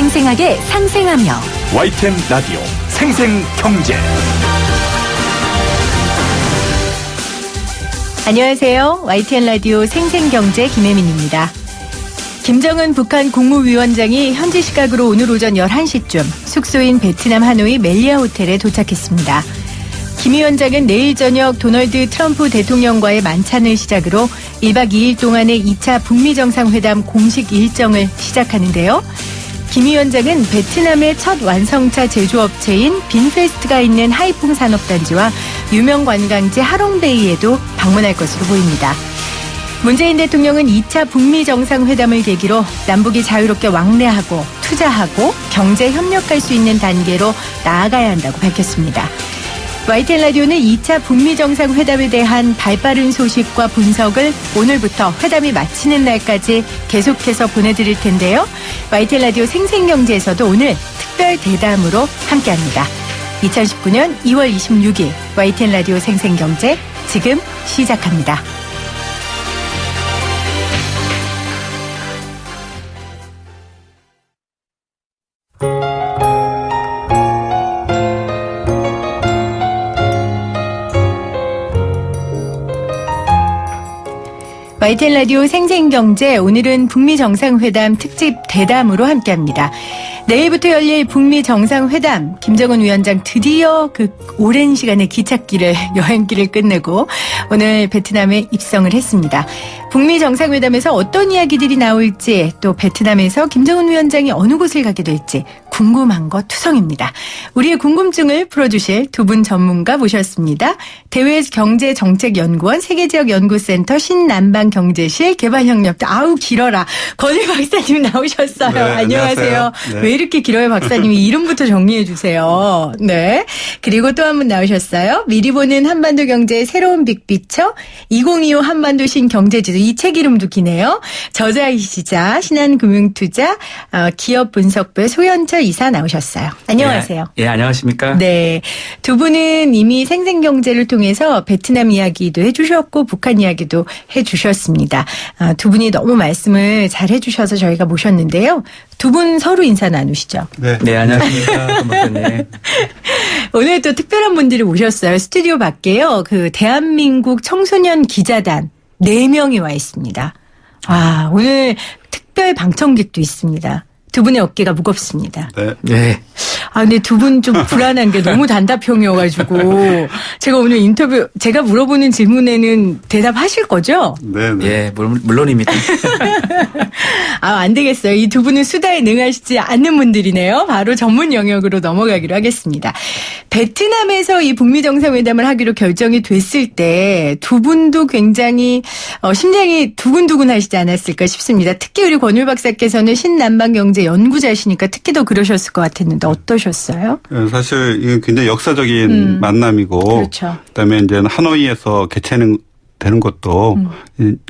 생생하게 상생하며 YTN 라디오 생생경제. 안녕하세요. YTN 라디오 생생경제 김혜민입니다. 김정은 북한 국무위원장이 현지 시각으로 오늘 오전 11시쯤 숙소인 베트남 하노이 멜리아 호텔에 도착했습니다. 김 위원장은 내일 저녁 도널드 트럼프 대통령과의 만찬을 시작으로 1박 2일 동안의 2차 북미 정상회담 공식 일정을 시작하는데요. 김 위원장은 베트남의 첫 완성차 제조업체인 빈페스트가 있는 하이퐁 산업단지와 유명 관광지 하롱베이에도 방문할 것으로 보입니다. 문재인 대통령은 2차 북미 정상회담을 계기로 남북이 자유롭게 왕래하고 투자하고 경제 협력할 수 있는 단계로 나아가야 한다고 밝혔습니다. YTN 라디오는 2차 북미 정상회담에 대한 발빠른 소식과 분석을 오늘부터 회담이 마치는 날까지 계속해서 보내드릴 텐데요. YTN 라디오 생생경제에서도 오늘 특별 대담으로 함께합니다. 2019년 2월 26일 YTN 라디오 생생경제 지금 시작합니다. YTN 라디오 생생경제 오늘은 북미 정상회담 특집 대담으로 함께합니다. 내일부터 열릴 북미 정상회담 김정은 위원장 드디어 그 오랜 시간의 기찻길을 여행길을 끝내고 오늘 베트남에 입성을 했습니다. 북미 정상회담에서 어떤 이야기들이 나올지 또 베트남에서 김정은 위원장이 어느 곳을 가게 될지 궁금한 것 투성입니다. 우리의 궁금증을 풀어주실 두 분 전문가 모셨습니다. 대외경제정책연구원 세계지역연구센터 신남방경제실 개발협력대 아우 길어라 권일 박사님 나오셨어요. 네, 안녕하세요. 네. 왜 이렇게 길어요 박사님이 이름부터 정리해 주세요. 네. 그리고 또 한 분 나오셨어요. 미리 보는 한반도 경제의 새로운 빅피처 2025 한반도 신경제지도 이 책 이름도 기네요. 저자이시자 신한금융투자 기업분석부의 소현철 이사 나오셨어요. 안녕하세요. 예, 안녕하십니까? 네. 두 분은 이미 생생경제를 통해서 베트남 이야기도 해주셨고 북한 이야기도 해주셨습니다. 두 분이 너무 말씀을 잘 해주셔서 저희가 모셨는데요. 두 분 서로 인사 나누시죠. 네, 안녕하십니까? 박사님. 오늘 또 특별한 분들이 오셨어요. 스튜디오 밖에요. 그 대한민국 청소년 기자단 4명이 와 있습니다. 오늘 특별 방청객도 있습니다. 두 분의 어깨가 무겁습니다. 네. 근데 두 분 좀 불안한 게 너무 단답형이어가지고 제가 오늘 인터뷰 제가 물어보는 질문에는 대답하실 거죠? 네. 예, 물론입니다. 안 되겠어요. 이 두 분은 수다에 능하시지 않는 분들이네요. 바로 전문 영역으로 넘어가기로 하겠습니다. 베트남에서 이 북미 정상회담을 하기로 결정이 됐을 때 두 분도 굉장히 심장이 두근두근 하시지 않았을까 싶습니다. 특히 우리 권율 박사께서는 신남방경제 연구자시니까 특히 더 그러셨을 것 같았는데 어떠셨어요? 사실 이게 굉장히 역사적인 만남이고, 그렇죠. 그다음에 이제 하노이에서 개최는 되는 것도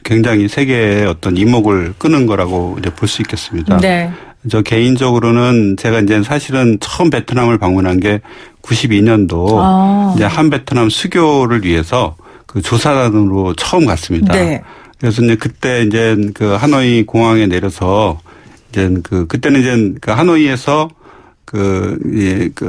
굉장히 세계의 어떤 이목을 끄는 거라고 이제 볼 수 있겠습니다. 네. 저 개인적으로는 제가 이제 사실은 처음 베트남을 방문한 게 92년도 이제 한 베트남 수교를 위해서 그 조사단으로 처음 갔습니다. 네. 그래서 이제 그때 이제 그 하노이 공항에 내려서 이제 그때는 이제 그 하노이에서 그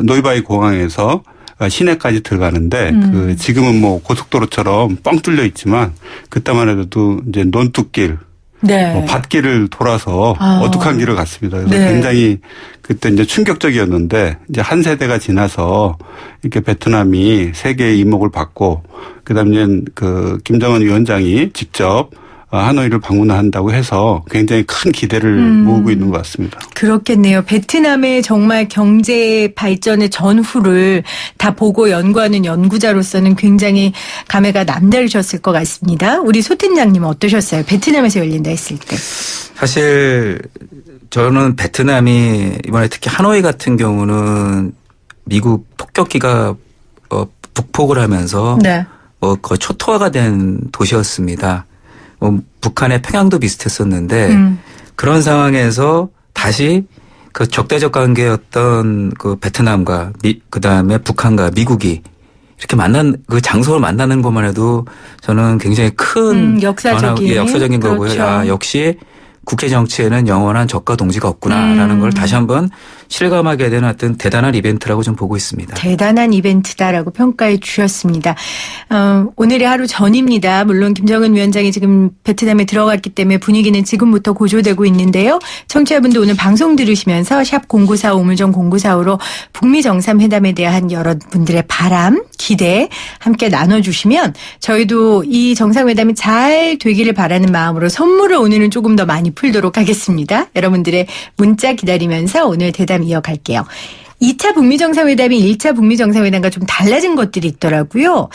노이바이 공항에서 시내까지 들어가는데 그 지금은 뭐 고속도로처럼 뻥 뚫려 있지만 그때만 해도 이제 논뚝길 네. 밭길을 돌아서 어둑한 길을 갔습니다. 그래서 네. 굉장히 그때 이제 충격적이었는데 이제 한 세대가 지나서 이렇게 베트남이 세계의 이목을 받고 그다음에 그 김정은 위원장이 직접 하노이를 방문한다고 해서 굉장히 큰 기대를 모으고 있는 것 같습니다. 그렇겠네요. 베트남의 정말 경제 발전의 전후를 다 보고 연구하는 연구자로서는 굉장히 감회가 남다르셨을 것 같습니다. 우리 소 팀장님은 어떠셨어요? 베트남에서 열린다 했을 때. 사실 저는 베트남이 이번에 특히 하노이 같은 경우는 미국 폭격기가 북폭을 하면서 네. 거의 초토화가 된 도시였습니다. 북한의 평양도 비슷했었는데 그런 상황에서 다시 그 적대적 관계였던 그 베트남과 그다음에 북한과 미국이 이렇게 그 장소를 만나는 것만 해도 저는 굉장히 큰 역사적인 역사적인 거고요. 그렇죠. 역시 국제 정치에는 영원한 적과 동지가 없구나라는 걸 다시 한번 실감하게 되는 어떤 대단한 이벤트라고 좀 보고 있습니다. 대단한 이벤트다라고 평가해 주셨습니다. 오늘의 하루 전입니다. 물론 김정은 위원장이 지금 베트남에 들어갔기 때문에 분위기는 지금부터 고조되고 있는데요. 청취자분들 오늘 방송 들으시면서 샵 0945 우물정 0945로 북미 정상회담에 대한 여러분들의 바람, 기대 함께 나눠주시면 저희도 이 정상회담이 잘 되기를 바라는 마음으로 선물을 오늘은 조금 더 많이 풀도록 하겠습니다. 여러분들의 문자 기다리면서 오늘 대담 이어갈게요. 2차 북미 정상회담이 1차 북미 정상회담과 좀 달라진 것들이 있더라고요.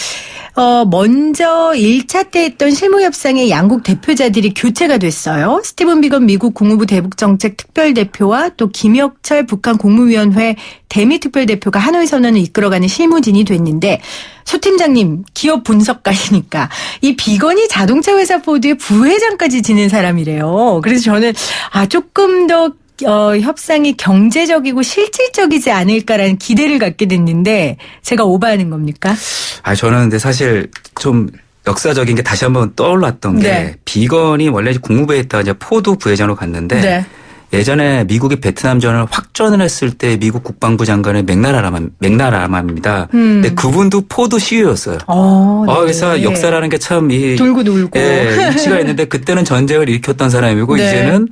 먼저 1차 때 했던 실무협상의 양국 대표자들이 교체가 됐어요. 스티븐 비건 미국 국무부 대북정책 특별대표와 또 김혁철 북한 국무위원회 대미특별대표가 하노이 선언을 이끌어가는 실무진이 됐는데 소 팀장님 기업 분석가시니까 이 비건이 자동차 회사 포드의 부회장까지 지낸 사람이래요. 그래서 저는 조금 더 협상이 경제적이고 실질적이지 않을까라는 기대를 갖게 됐는데 제가 오버하는 겁니까? 저는 근데 사실 좀 역사적인 게 다시 한번 떠올랐던 게 비건이 원래 국무부에 있다가 이제 포드 부회장으로 갔는데 예전에 미국이 베트남전을 확전을 했을 때 미국 국방부 장관의 맥나라마입니다. 근데 그분도 포드 CEO였어요. 그래서 역사라는 게 참 돌고 돌고 이치가 있는데 그때는 전쟁을 일으켰던 사람이고 이제는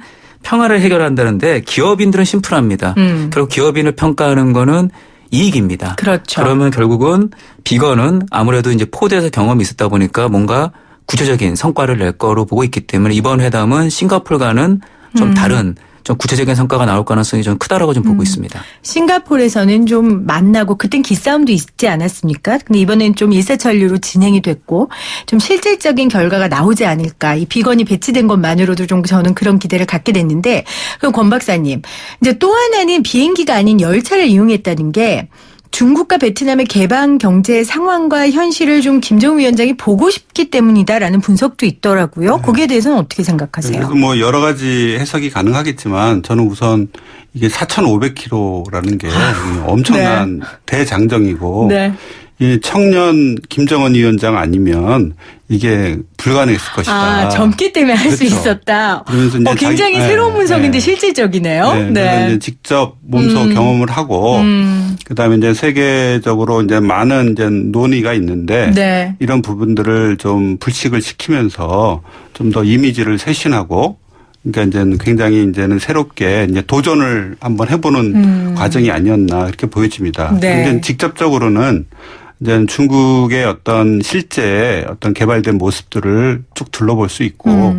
평화를 해결한다는데 기업인들은 심플합니다. 결국 기업인을 평가하는 거는 이익입니다. 그렇죠. 그러면 결국은 비건은 아무래도 이제 포드에서 경험이 있었다 보니까 뭔가 구체적인 성과를 낼 거로 보고 있기 때문에 이번 회담은 싱가포르과는 좀 다른 좀 구체적인 성과가 나올 가능성이 좀 크다라고 좀 보고 있습니다. 싱가포르에서는 좀 만나고 그땐 기싸움도 있지 않았습니까? 근데 이번엔 좀 일사천리로 진행이 됐고 좀 실질적인 결과가 나오지 않을까. 이 비건이 배치된 것만으로도 좀 저는 그런 기대를 갖게 됐는데 그럼 권 박사님 이제 또 하나는 비행기가 아닌 열차를 이용했다는 게 중국과 베트남의 개방 경제 상황과 현실을 좀 김정은 위원장이 보고 싶기 때문이다라는 분석도 있더라고요. 거기에 대해서는 어떻게 생각하세요? 그래서 뭐 여러 가지 해석이 가능하겠지만 저는 우선 이게 4,500km라는 게 엄청난 대장정이고 이 청년 김정은 위원장 아니면 이게 불가능했을 것이다. 젊기 때문에 할 수 있었다. 그러면서 이제 굉장히 새로운 분석인데 실질적이네요. 그래서 이제 직접 몸소 경험을 하고 그다음에 이제 세계적으로 이제 많은 이제 논의가 있는데 이런 부분들을 좀 불식을 시키면서 좀 더 이미지를 쇄신하고 그러니까 이제는 굉장히 이제는 새롭게 이제 도전을 한번 해보는 과정이 아니었나 그렇게 보여집니다. 근데 직접적으로는 이제 중국의 어떤 실제 어떤 개발된 모습들을 쭉 둘러볼 수 있고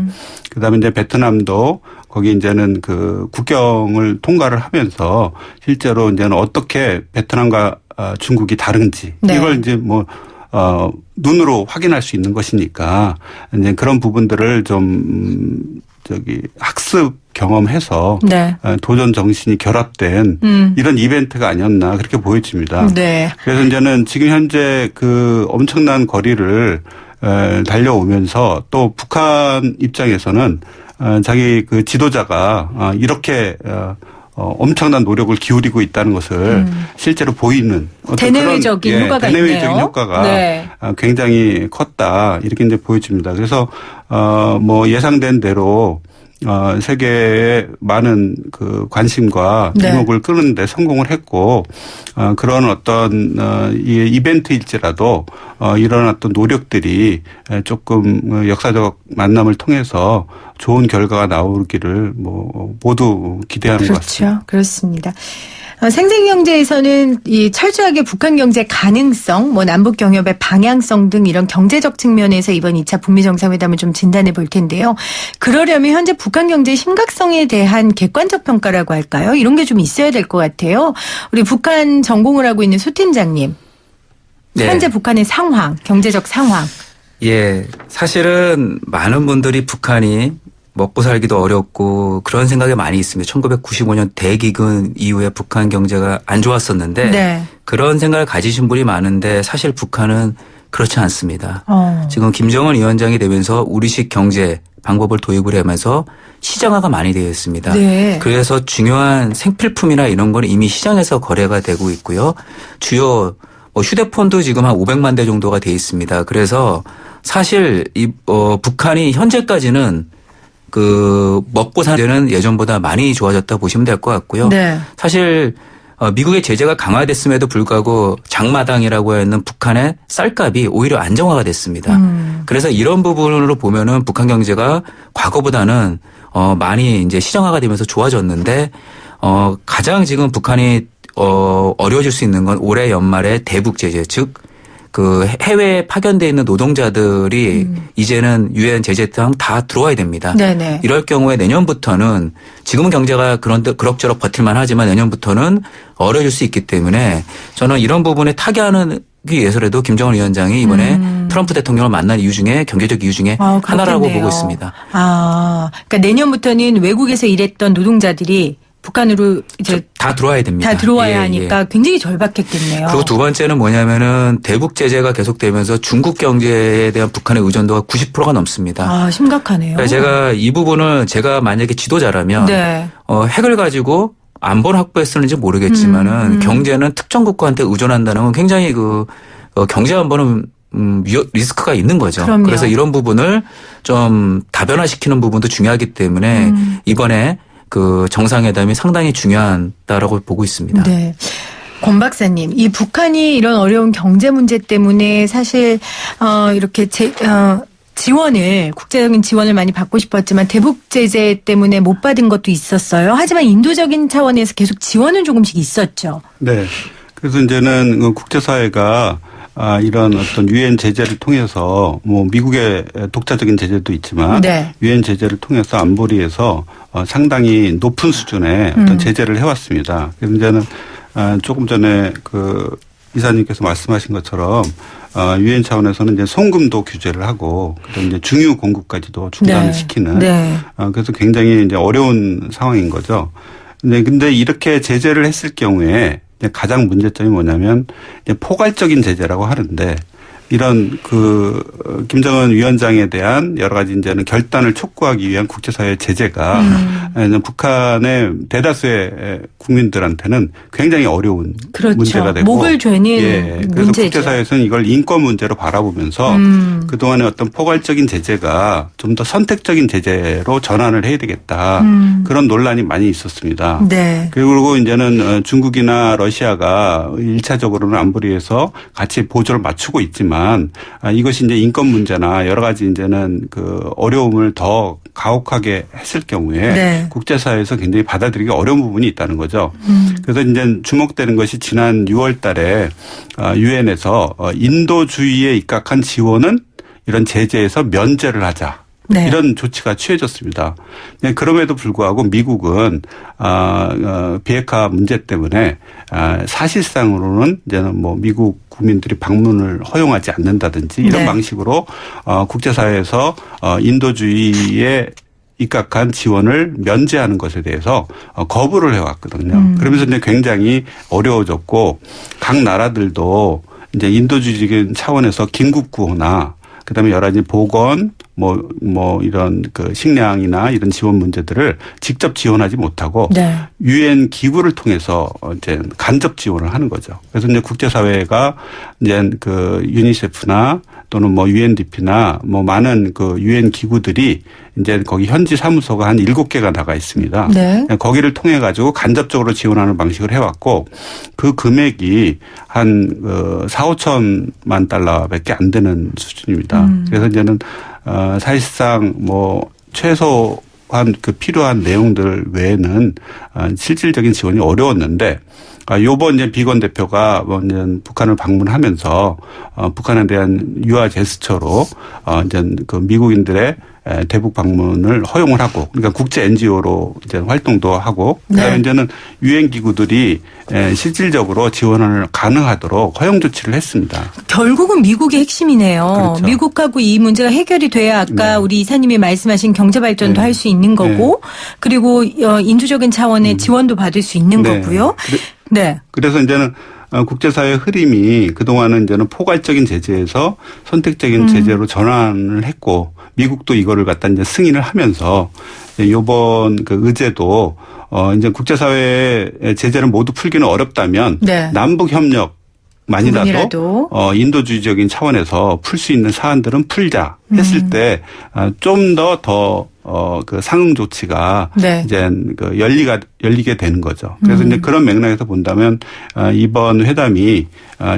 그다음에 이제 베트남도 거기 이제는 그 국경을 통과를 하면서 실제로 이제는 어떻게 베트남과 중국이 다른지 이걸 이제 눈으로 확인할 수 있는 것이니까 이제 그런 부분들을 좀 학습 경험해서 도전 정신이 결합된 이런 이벤트가 아니었나 그렇게 보여집니다. 그래서 이제는 지금 현재 그 엄청난 거리를 달려오면서 또 북한 입장에서는 자기 그 지도자가 이렇게 엄청난 노력을 기울이고 있다는 것을 실제로 보이는 대내외적인 효과가 있네요. 대내외적인 효과가 굉장히 컸다 이렇게 이제 보여집니다. 그래서 뭐 예상된 대로 세계의 많은 그 관심과 주목을 끄는데 성공을 했고 그런 어떤 이 이벤트일지라도 이런 어떤 노력들이 조금 역사적 만남을 통해서 좋은 결과가 나오기를 모두 기대하는 것 같습니다. 그렇죠. 그렇습니다. 생생경제에서는 이 철저하게 북한 경제 가능성, 남북 경협의 방향성 등 이런 경제적 측면에서 이번 2차 북미 정상회담을 좀 진단해 볼 텐데요. 그러려면 현재 북한 경제의 심각성에 대한 객관적 평가라고 할까요? 이런 게 좀 있어야 될 것 같아요. 우리 북한 전공을 하고 있는 소 팀장님. 현재 북한의 상황, 경제적 상황. 사실은 많은 분들이 북한이 먹고 살기도 어렵고 그런 생각이 많이 있습니다. 1995년 대기근 이후에 북한 경제가 안 좋았었는데 그런 생각을 가지신 분이 많은데 사실 북한은 그렇지 않습니다. 지금 김정은 위원장이 되면서 우리식 경제 방법을 도입을 하면서 시장화가 많이 되어 있습니다. 그래서 중요한 생필품이나 이런 건 이미 시장에서 거래가 되고 있고요. 주요 휴대폰도 지금 한 500만 대 정도가 되어 있습니다. 그래서 사실 북한이 현재까지는 그 먹고 사는 예전보다 많이 좋아졌다 보시면 될 것 같고요. 네. 사실 미국의 제재가 강화됐음에도 불구하고 장마당이라고 하는 북한의 쌀값이 오히려 안정화가 됐습니다. 그래서 이런 부분으로 보면은 북한 경제가 과거보다는 많이 이제 시장화가 되면서 좋아졌는데 가장 지금 북한이 어려워질 수 있는 건 올해 연말에 대북 제재, 즉 그 해외에 파견돼 있는 노동자들이 이제는 유엔 제재상 다 들어와야 됩니다. 네네. 이럴 경우에 내년부터는 지금은 경제가 그럭저럭 버틸만 하지만 내년부터는 어려질 수 있기 때문에 저는 이런 부분에 타개하는 위해서라도 김정은 위원장이 이번에 트럼프 대통령을 만난 이유 중에 경제적 이유 중에 하나라고 보고 있습니다. 그러니까 내년부터는 외국에서 일했던 노동자들이 북한으로 이제 다 들어와야 됩니다. 다 들어와야 하니까 굉장히 절박했겠네요. 그리고 두 번째는 뭐냐면은 대북 제재가 계속되면서 중국 경제에 대한 북한의 의존도가 90%가 넘습니다. 심각하네요. 그러니까 제가 이 부분을 제가 만약에 지도자라면 네. 핵을 가지고 안보를 확보했었는지 모르겠지만은 경제는 특정 국가한테 의존한다는 건 굉장히 경제 안보는 리스크가 있는 거죠. 그럼요. 그래서 이런 부분을 좀 다변화시키는 부분도 중요하기 때문에 이번에 그 정상회담이 상당히 중요하다라고 보고 있습니다. 네. 권 박사님, 이 북한이 이런 어려운 경제 문제 때문에 사실 이렇게 지원을 국제적인 지원을 많이 받고 싶었지만 대북 제재 때문에 못 받은 것도 있었어요. 하지만 인도적인 차원에서 계속 지원은 조금씩 있었죠. 네. 그래서 이제는 국제사회가 이런 어떤 유엔 제재를 통해서 뭐 미국의 독자적인 제재도 있지만 유엔 제재를 통해서 안보리에서 상당히 높은 수준의 어떤 제재를 해왔습니다. 그래서 이제는 조금 전에 그 이사님께서 말씀하신 것처럼 유엔 차원에서는 이제 송금도 규제를 하고 그다음에 이제 중유 공급까지도 중단을 시키는 그래서 굉장히 이제 어려운 상황인 거죠. 근데 이렇게 제재를 했을 경우에 가장 문제점이 뭐냐면 포괄적인 제재라고 하는데 이런 김정은 위원장에 대한 여러 가지 이제는 결단을 촉구하기 위한 국제사회의 제재가 북한의 대다수의 국민들한테는 굉장히 어려운 문제가 되고 목을 죄는 그래서 문제죠. 국제사회에서는 이걸 인권 문제로 바라보면서 그동안의 어떤 포괄적인 제재가 좀 더 선택적인 제재로 전환을 해야 되겠다. 그런 논란이 많이 있었습니다. 네. 그리고 이제는 중국이나 러시아가 1차적으로는 안보리에서 같이 보조를 맞추고 있지만 이것이 이제 인권 문제나 여러 가지 이제는 어려움을 더 가혹하게 했을 경우에 국제사회에서 굉장히 받아들이기 어려운 부분이 있다는 거죠. 그래서 이제 주목되는 것이 지난 6월 달에 유엔에서 인도주의에 입각한 지원은 이런 제재에서 면제를 하자. 이런 조치가 취해졌습니다. 그럼에도 불구하고 미국은 비핵화 문제 때문에 사실상으로는 이제는 뭐 미국 국민들이 방문을 허용하지 않는다든지 이런 방식으로 국제사회에서 인도주의에 입각한 지원을 면제하는 것에 대해서 거부를 해왔거든요. 그러면서 이제 굉장히 어려워졌고 각 나라들도 이제 인도주의적인 차원에서 긴급 구호나 그다음에 여러 가지 보건 뭐 이런 식량이나 이런 지원 문제들을 직접 지원하지 못하고 유엔 기구를 통해서 이제 간접 지원을 하는 거죠. 그래서 이제 국제사회가 이제 유니세프나 또는 뭐 UNDP나 뭐 많은 유엔 기구들이 이제 거기 현지 사무소가 한 7개가 나가 있습니다. 거기를 통해 가지고 간접적으로 지원하는 방식을 해왔고 그 금액이 한 4~5천만 달러밖에 안 되는 수준입니다. 그래서 이제는 사실상 뭐 최소한 필요한 내용들 외에는 실질적인 지원이 어려웠는데 요번 이제 비건 대표가 이제 북한을 방문하면서 북한에 대한 유화 제스처로 이제 미국인들의 대북 방문을 허용을 하고 그러니까 국제 NGO로 이제 활동도 하고 그다음에 이제는 유엔 기구들이 실질적으로 지원을 가능하도록 허용 조치를 했습니다. 결국은 미국의 핵심이네요. 그렇죠. 미국하고 이 문제가 해결이 돼야 아까 우리 이사님이 말씀하신 경제 발전도 할 수 있는 거고 그리고 인주적인 차원의 지원도 받을 수 있는 거고요. 그래서 이제는 국제사회의 흐름이 그동안은 이제는 포괄적인 제재에서 선택적인 제재로 전환을 했고 미국도 이거를 갖다 이제 승인을 하면서 이번 의제도 이제 국제사회의 제재를 모두 풀기는 어렵다면 남북 협력 부분이라도 인도주의적인 차원에서 풀 수 있는 사안들은 풀자 했을 때 좀 더 그 상응 조치가 네. 이제 그 열리게 되는 거죠. 그래서 이제 그런 맥락에서 본다면 이번 회담이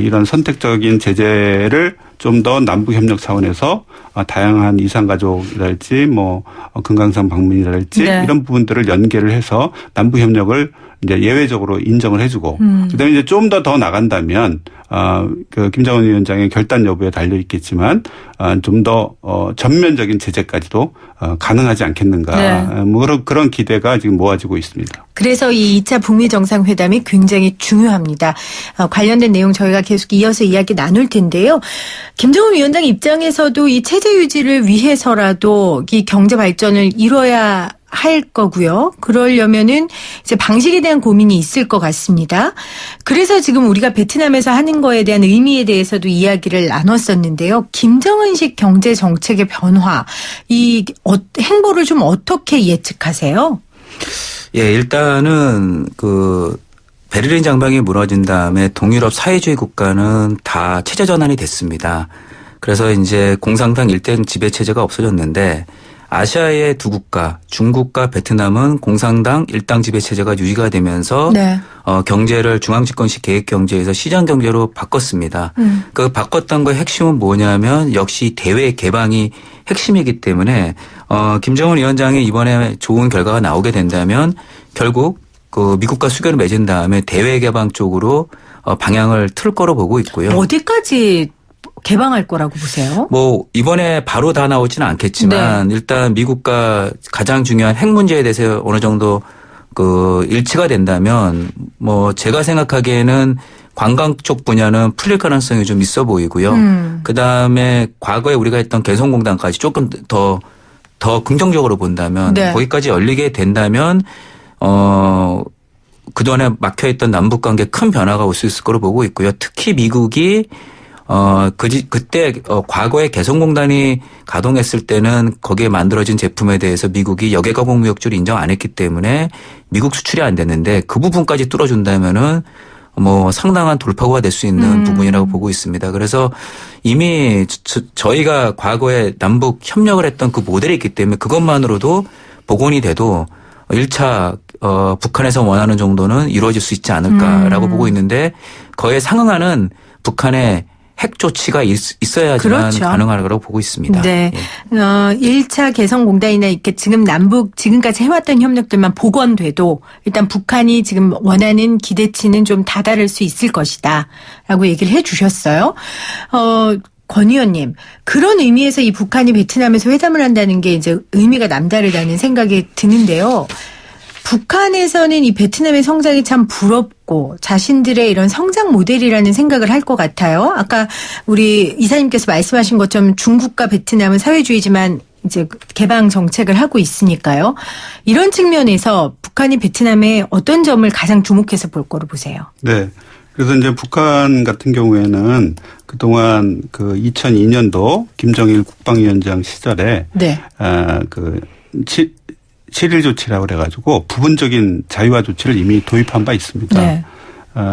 이런 선택적인 제재를 좀 더 남북 협력 차원에서 다양한 이산가족이랄지 뭐 금강산 방문이랄지 네. 이런 부분들을 연계를 해서 남북 협력을 이제 예외적으로 인정을 해주고 그다음에 이제 좀 더 나간다면 그 김정은 위원장의 결단 여부에 달려 있겠지만 좀 더 전면적인 제재까지도 가능하지 않겠는가. 네. 뭐 그런 기대가 지금 모아지고 있습니다. 그래서 이 2차 북미 정상회담이 굉장히 중요합니다. 관련된 내용 저희가 계속 이어서 이야기 나눌 텐데요. 김정은 위원장 입장에서도 이 체제 유지를 위해서라도 이 경제 발전을 이뤄야 할 거고요. 그러려면은 이제 방식에 대한 고민이 있을 것 같습니다. 그래서 지금 우리가 베트남에서 하는 거에 대한 의미에 대해서도 이야기를 나눴었는데요. 김정은식 경제 정책의 변화, 이 행보를 좀 어떻게 예측하세요? 예, 일단은 그 베를린 장벽이 무너진 다음에 동유럽 사회주의 국가는 다 체제 전환이 됐습니다. 그래서 이제 공산당 일대는 지배 체제가 없어졌는데 아시아의 두 국가, 중국과 베트남은 공산당 일당 지배 체제가 유지가 되면서 네. 경제를 중앙집권식 계획 경제에서 시장 경제로 바꿨습니다. 그 바꿨던 거의 핵심은 뭐냐면 역시 대외 개방이 핵심이기 때문에 김정은 위원장이 이번에 좋은 결과가 나오게 된다면 결국 그 미국과 수교를 맺은 다음에 대외 개방 쪽으로 방향을 틀 거로 보고 있고요. 어디까지 개방할 거라고 보세요? 뭐 이번에 바로 다 나오지는 않겠지만 네. 일단 미국과 가장 중요한 핵 문제에 대해서 어느 정도 그 일치가 된다면 뭐 제가 생각하기에는 관광 쪽 분야는 풀릴 가능성이 좀 있어 보이고요. 그다음에 과거에 우리가 했던 개성공단까지 조금 더 긍정적으로 본다면 네. 거기까지 열리게 된다면 그동안에 막혀있던 남북관계에 큰 변화가 올 수 있을 거로 보고 있고요. 특히 미국이 그때 과거에 개성공단이 가동했을 때는 거기에 만들어진 제품에 대해서 미국이 역외과목무역주를 인정 안 했기 때문에 미국 수출이 안 됐는데 그 부분까지 뚫어준다면은 뭐 상당한 돌파구가 될 수 있는 부분이라고 보고 있습니다. 그래서 이미 저희가 과거에 남북 협력을 했던 그 모델이 있기 때문에 그것만으로도 복원이 돼도 1차 북한에서 원하는 정도는 이루어질 수 있지 않을까라고 보고 있는데 거기에 상응하는 북한의 핵 조치가 있어야지만 그렇죠. 가능할 거라고 보고 있습니다. 네. 예. 1차 개성공단이나 이렇게 지금 지금까지 해왔던 협력들만 복원돼도 일단 북한이 지금 원하는 기대치는 좀 다다를 수 있을 것이다. 라고 얘기를 해 주셨어요. 권 의원님, 그런 의미에서 이 북한이 베트남에서 회담을 한다는 게 이제 의미가 남다르다는 생각이 드는데요. 북한에서는 이 베트남의 성장이 참 부럽고 자신들의 이런 성장 모델이라는 생각을 할 것 같아요. 아까 우리 이사님께서 말씀하신 것처럼 중국과 베트남은 사회주의지만 이제 개방 정책을 하고 있으니까요. 이런 측면에서 북한이 베트남에 어떤 점을 가장 주목해서 볼 거로 보세요? 네. 그래서 이제 북한 같은 경우에는 그동안 그 2002년도 김정일 국방위원장 시절에 네. 그 7.1 조치라고 그래가지고 부분적인 자유화 조치를 이미 도입한 바 있습니다. 네.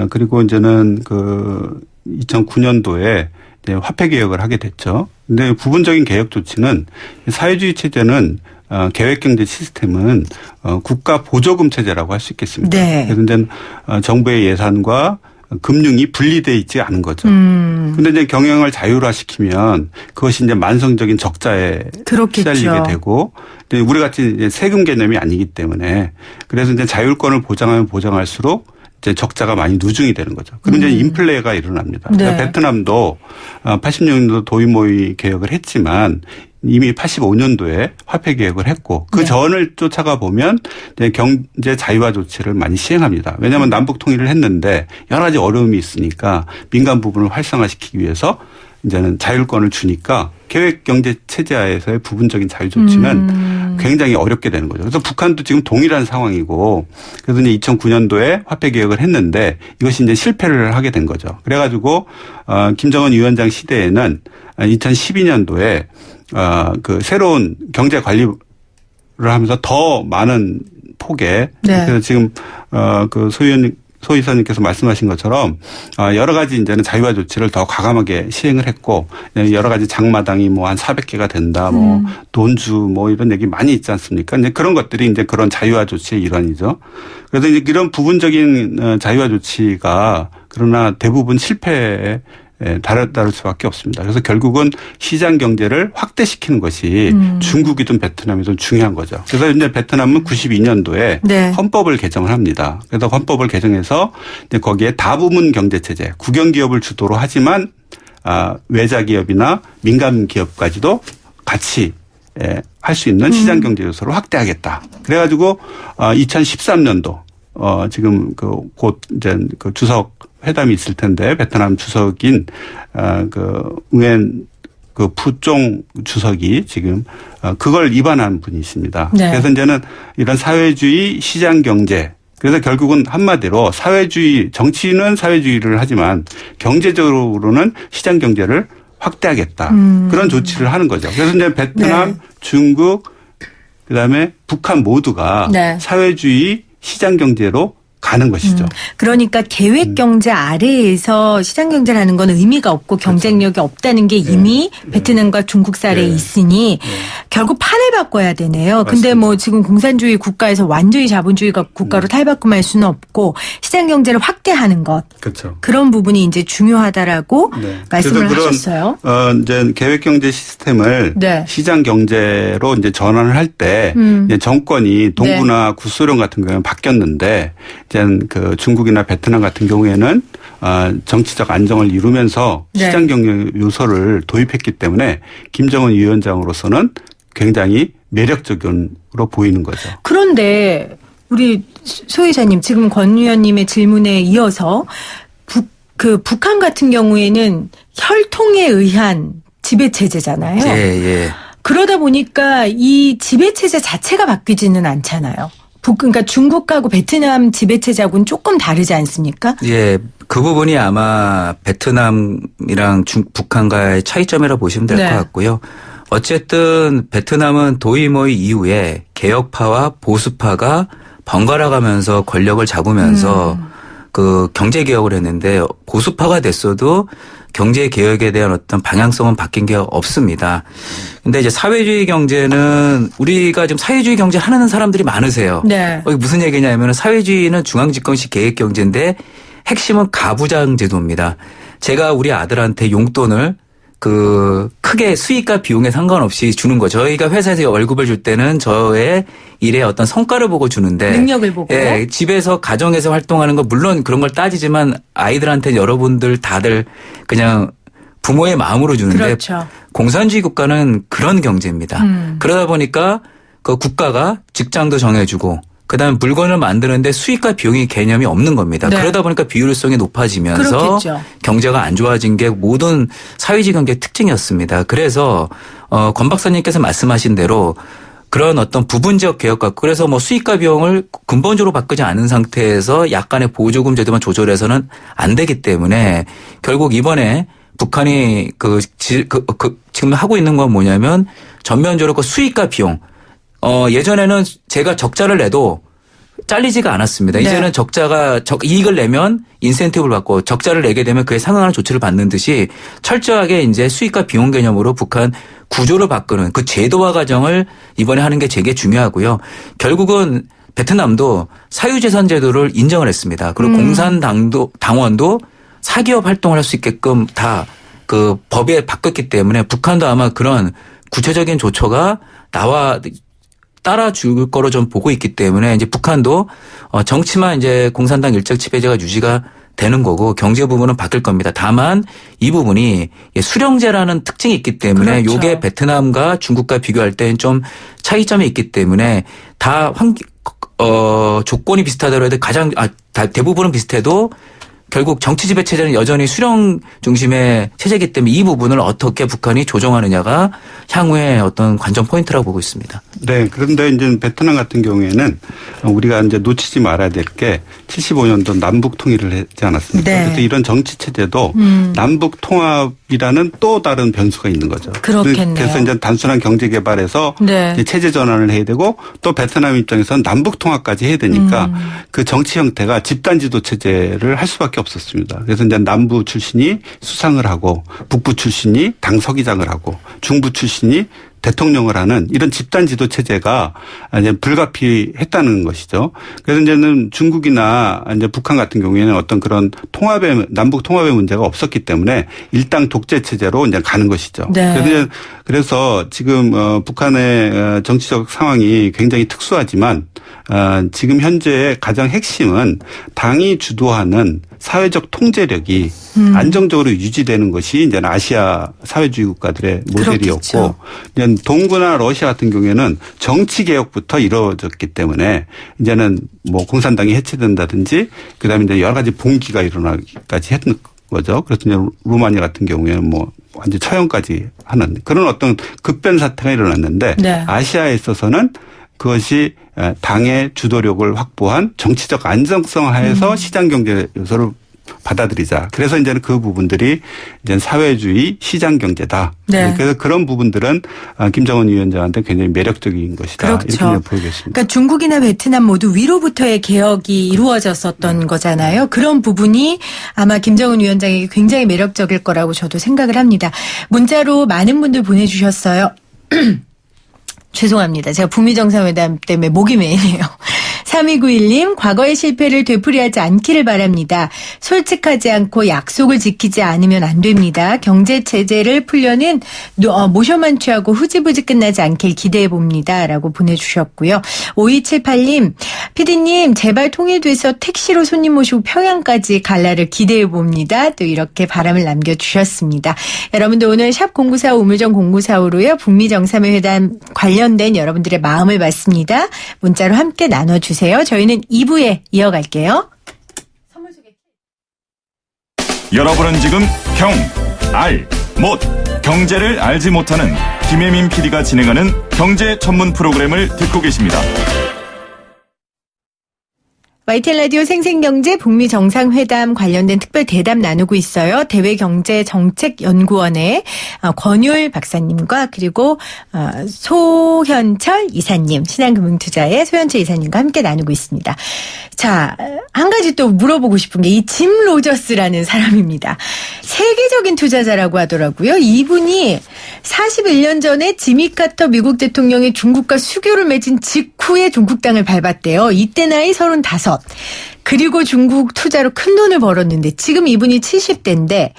그리고 이제는 그 2009년도에 이제 화폐 개혁을 하게 됐죠. 근데 부분적인 개혁 조치는 사회주의 체제는 계획경제 시스템은 국가 보조금 체제라고 할 수 있겠습니다. 네. 그래서 이제 정부의 예산과 금융이 분리되어 있지 않은 거죠. 그런데 이제 경영을 자율화시키면 그것이 이제 만성적인 적자에 그렇겠죠. 시달리게 되고 우리 같이 이제 세금 개념이 아니기 때문에 그래서 이제 자율권을 보장하면 보장할수록 이제 적자가 많이 누중이 되는 거죠. 그럼 이제 인플레가 일어납니다. 네. 그러니까 베트남도 80년도 도이모이 개혁을 했지만 이미 85년도에 화폐 개혁을 했고 그 네. 전을 쫓아가 보면 이제 경제 자유화 조치를 많이 시행합니다. 왜냐하면 남북 통일을 했는데 여러 가지 어려움이 있으니까 민간 부분을 활성화시키기 위해서 이제는 자율권을 주니까 계획 경제 체제하에서의 부분적인 자유 조치는 굉장히 어렵게 되는 거죠. 그래서 북한도 지금 동일한 상황이고 그래서 이제 2009년도에 화폐 개혁을 했는데 이것이 이제 실패를 하게 된 거죠. 그래가지고 김정은 위원장 시대에는 2012년도에 그 새로운 경제 관리를 하면서 더 많은 폭의 네. 그래서 지금 그 소 의원님 소 이사님께서 말씀하신 것처럼 여러 가지 이제는 자유화 조치를 더 과감하게 시행을 했고 여러 가지 장마당이 뭐 한 400개가 된다, 뭐 논주 뭐 이런 얘기 많이 있지 않습니까? 이제 그런 것들이 이제 그런 자유화 조치의 일환이죠. 그래서 이제 이런 부분적인 자유화 조치가 그러나 대부분 실패에 따를 수밖에 없습니다. 그래서 결국은 시장 경제를 확대시키는 것이 중국이든 베트남이든 중요한 거죠. 그래서 이제 베트남은 92년도에 네. 헌법을 개정을 합니다. 그래서 헌법을 개정해서 이제 거기에 다부문 경제 체제, 국영 기업을 주도로 하지만 외자 기업이나 민간 기업까지도 같이 할 수 있는 시장 경제 요소를 확대하겠다. 그래가지고 2013년도 지금 곧 이제 주석 회담이 있을 텐데 베트남 주석인 응엔 푸종 주석이 지금 그걸 입안한 분이십니다. 네. 그래서 이제는 이런 사회주의 시장 경제, 그래서 결국은 한마디로 사회주의, 정치는 사회주의를 하지만 경제적으로는 시장 경제를 확대하겠다. 그런 조치를 하는 거죠. 그래서 이제 베트남, 네. 중국, 그다음에 북한 모두가 네. 사회주의 시장 경제로 가는 것이죠. 그러니까 계획 경제 아래에서 시장 경제를 하는 건 의미가 없고 경쟁력이 그렇죠. 없다는 게 이미 네. 베트남과 중국 사례에 네. 있으니 네. 결국 판을 바꿔야 되네요. 맞습니다. 근데 뭐 지금 공산주의 국가에서 완전히 자본주의 국가로 탈바꿈할 수는 없고 시장 경제를 확대하는 것. 그렇죠. 그런 부분이 이제 중요하다라고 네. 말씀을 하셨어요. 이제 계획 경제 시스템을 네. 시장 경제로 이제 전환을 할 때 정권이 동구나 네. 구소련 같은 경우는 바뀌었는데 그 중국이나 베트남 같은 경우에는 정치적 안정을 이루면서 네. 시장 경제 요소를 도입했기 때문에 김정은 위원장으로서는 굉장히 매력적으로 보이는 거죠. 그런데 우리 소 이사님 지금 권 의원님의 질문에 이어서 북한 같은 경우에는 혈통에 의한 지배 체제잖아요. 예, 예. 그러다 보니까 이 지배 체제 자체가 바뀌지는 않잖아요. 그러니까 중국하고 베트남 지배체제하고는 조금 다르지 않습니까? 예, 그 부분이 아마 베트남이랑 북한과의 차이점이라고 보시면 될 것 네. 같고요. 어쨌든 베트남은 도이모이 이후에 개혁파와 보수파가 번갈아 가면서 권력을 잡으면서 그 경제 개혁을 했는데 보수파가 됐어도 경제 개혁에 대한 어떤 방향성은 바뀐 게 없습니다. 근데 이제 사회주의 경제는 우리가 지금 사회주의 경제 하는 사람들이 많으세요. 네. 무슨 얘기냐면 사회주의는 중앙집권식 계획 경제인데 핵심은 가부장 제도입니다. 제가 우리 아들한테 용돈을 크게 수익과 비용에 상관없이 주는 거죠. 저희가 회사에서 월급을 줄 때는 저의 일의 어떤 성과를 보고 주는데. 능력을 보고. 예, 집에서 가정에서 활동하는 거 물론 그런 걸 따지지만 아이들한테 여러분들 다들 그냥 부모의 마음으로 주는데. 그렇죠. 공산주의 국가는 그런 경제입니다. 그러다 보니까 그 국가가 직장도 정해주고 그다음에 물건을 만드는데 수익과 비용의 개념이 없는 겁니다. 네. 그러다 보니까 비효율성이 높아지면서 그렇겠죠. 경제가 안 좋아진 게 모든 사회주의 경제의 특징이었습니다. 그래서 권 박사님께서 말씀하신 대로 그런 어떤 부분적 개혁과 그래서 뭐 수익과 비용을 근본적으로 바꾸지 않은 상태에서 약간의 보조금 제도만 조절해서는 안 되기 때문에 결국 이번에 북한이 지금 하고 있는 건 뭐냐면 전면적으로 그 수익과 비용 예전에는 제가 적자를 내도 잘리지가 않았습니다. 네. 이제는 이익을 내면 인센티브를 받고 적자를 내게 되면 그에 상응하는 조치를 받는 듯이 철저하게 이제 수익과 비용 개념으로 북한 구조를 바꾸는 그 제도화 과정을 이번에 하는 게 되게 중요하고요. 결국은 베트남도 사유재산 제도를 인정을 했습니다. 그리고 공산당원도 사기업 활동을 할 수 있게끔 다 그 법에 바뀌었기 때문에 북한도 아마 그런 구체적인 조처가 따라줄 거로 좀 보고 있기 때문에 이제 북한도 정치만 이제 공산당 일적 지배제가 유지가 되는 거고 경제 부분은 바뀔 겁니다. 다만 이 부분이 수령제라는 특징이 있기 때문에 그렇죠. 이게 베트남과 중국과 비교할 때는 좀 차이점이 있기 때문에 다 조건이 비슷하더라도 대부분은 비슷해도 결국 정치 지배 체제는 여전히 수령 중심의 체제이기 때문에 이 부분을 어떻게 북한이 조정하느냐가 향후의 어떤 관전 포인트라고 보고 있습니다. 네. 그런데 이제 베트남 같은 경우에는 우리가 이제 놓치지 말아야 될 게 75년도 남북 통일을 했지 않았습니까? 네. 그래서 이런 정치 체제도 남북 통합이라는 또 다른 변수가 있는 거죠. 그렇겠네요. 그래서 이제 단순한 경제 개발에서 네. 이제 체제 전환을 해야 되고 또 베트남 입장에서는 남북 통합까지 해야 되니까 그 정치 형태가 집단 지도 체제를 할 수밖에 없었습니다. 그래서 이제 남부 출신이 수상을 하고 북부 출신이 당 서기장을 하고 중부 출신이 대통령을 하는 이런 집단 지도 체제가 이제 불가피했다는 것이죠. 그래서 이제는 중국이나 이제 북한 같은 경우에는 어떤 그런 통합의 남북 통합의 문제가 없었기 때문에 일당 독재 체제로 이제 가는 것이죠. 네. 그래서 지금 북한의 정치적 상황이 굉장히 특수하지만 지금 현재의 가장 핵심은 당이 주도하는 사회적 통제력이 안정적으로 유지되는 것이 이제 아시아 사회주의 국가들의 모델이었고, 이제 동구나 러시아 같은 경우에는 정치 개혁부터 이루어졌기 때문에 이제는 뭐 공산당이 해체된다든지, 그다음에 이제 여러 가지 봉기가 일어나기까지 했는 거죠. 그래서 이제 루마니아 같은 경우에는 뭐 완전 처형까지 하는 그런 어떤 급변 사태가 일어났는데, 네. 아시아에 있어서는 그것이 당의 주도력을 확보한 정치적 안정성 하에서 시장 경제 요소를 받아들이자. 그래서 이제는 그 부분들이 이제 사회주의 시장 경제다. 네. 그래서 그런 부분들은 김정은 위원장한테 굉장히 매력적인 것이다. 그렇죠. 이렇게 보이겠습니다. 그러니까 중국이나 베트남 모두 위로부터의 개혁이 이루어졌었던 거잖아요. 그런 부분이 아마 김정은 위원장에게 굉장히 매력적일 거라고 저도 생각을 합니다. 문자로 많은 분들 보내주셨어요. 죄송합니다. 제가 북미 정상회담 때문에 목이 메이네요. 3291님, 과거의 실패를 되풀이하지 않기를 바랍니다. 솔직하지 않고 약속을 지키지 않으면 안 됩니다. 경제체제를 풀려는 모션만 취하고 후지부지 끝나지 않길 기대해 봅니다. 라고 보내주셨고요. 5278님, PD님, 제발 통일돼서 택시로 손님 모시고 평양까지 갈 날을 기대해 봅니다. 또 이렇게 바람을 남겨주셨습니다. 여러분들 오늘 샵 0945 우물정 0945로요. 북미 정상회담 관련된 여러분들의 마음을 받습니다. 문자로 함께 나눠주세요. 저희는 2부에 이어갈게요. 여러분은 지금 못 경제를 알지 못하는 김혜민 PD가 진행하는 경제 전문 프로그램을 듣고 계십니다. YTN 라디오 생생경제 북미 정상회담 관련된 특별 대담 나누고 있어요. 대외경제정책연구원의 권율 박사님과 그리고 소현철 이사님, 신한금융투자의 소현철 이사님과 함께 나누고 있습니다. 자, 한 가지 또 물어보고 싶은 게 이 짐 로저스라는 사람입니다. 세계적인 투자자라고 하더라고요. 이분이 41년 전에 지미 카터 미국 대통령이 중국과 수교를 맺은 직후에 중국 땅을 밟았대요. 이때 나이 35. 그리고 중국 투자로 큰 돈을 벌었는데 지금 이분이 70대인데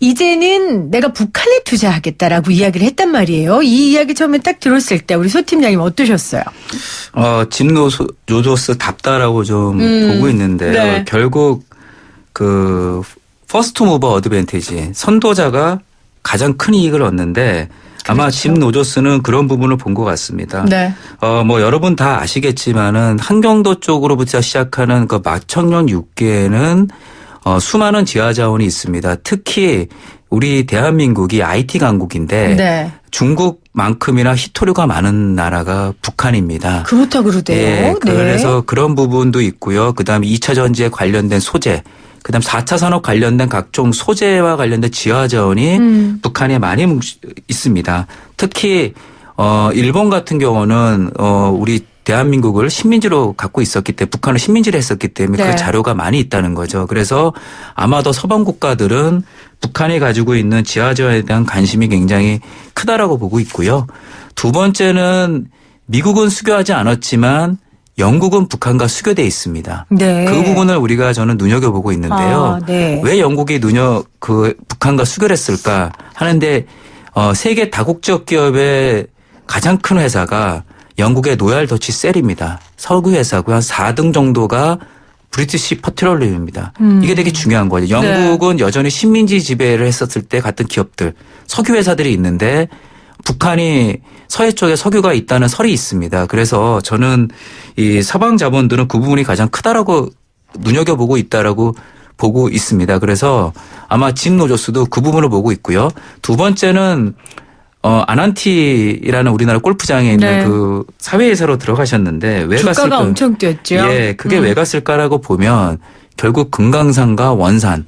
이제는 내가 북한에 투자하겠다라고 이야기를 했단 말이에요. 이 이야기 처음에 딱 들었을 때 우리 소 팀장님 어떠셨어요? 짐 로저스답다라고 좀 보고 있는데요. 네. 결국 그 퍼스트 무버 어드밴티지 선도자가 가장 큰 이익을 얻는데 아마 그렇죠. 짐 로저스는 그런 부분을 본 것 같습니다. 네. 뭐 여러분 다 아시겠지만은 한경도 쪽으로부터 시작하는 그 마천령 6개에는 수많은 지하 자원이 있습니다. 특히 우리 대한민국이 IT 강국인데 네. 중국만큼이나 희토류가 많은 나라가 북한입니다. 그렇다 그러대요. 네. 그래서 그런 부분도 있고요. 그다음에 2차 전지에 관련된 소재. 그다음 4차 산업 관련된 각종 소재와 관련된 지하 자원이 북한에 많이 있습니다. 특히 일본 같은 경우는 우리 대한민국을 식민지로 갖고 있었기 때문에 북한을 식민지로 했었기 때문에 네. 그 자료가 많이 있다는 거죠. 그래서 아마도 서방 국가들은 북한이 가지고 있는 지하 자원에 대한 관심이 굉장히 크다라고 보고 있고요. 두 번째는 미국은 수교하지 않았지만 영국은 북한과 수교돼 있습니다. 네. 그 부분을 우리가 저는 눈여겨보고 있는데요. 네. 왜 영국이 북한과 수교를 했을까 하는데 세계 다국적 기업의 가장 큰 회사가 영국의 노얄 더치 셀입니다. 석유 회사고요. 한 4등 정도가 브리티시 퍼트롤리움입니다. 이게 되게 중요한 거죠. 영국은 네. 여전히 식민지 지배를 했었을 때 같은 기업들, 석유 회사들이 있는데 북한이 서해 쪽에 석유가 있다는 설이 있습니다. 그래서 저는 이 서방 자본들은 그 부분이 가장 크다라고 눈여겨보고 있다라고 보고 있습니다. 그래서 아마 집 노조스도 그 부분을 보고 있고요. 두 번째는 아난티라는 우리나라 골프장에 있는 네. 그 사회이사로 들어가셨는데 왜 갔을까? 주가가 엄청 뛰었죠. 예, 그게 왜 갔을까라고 보면 결국 금강산과 원산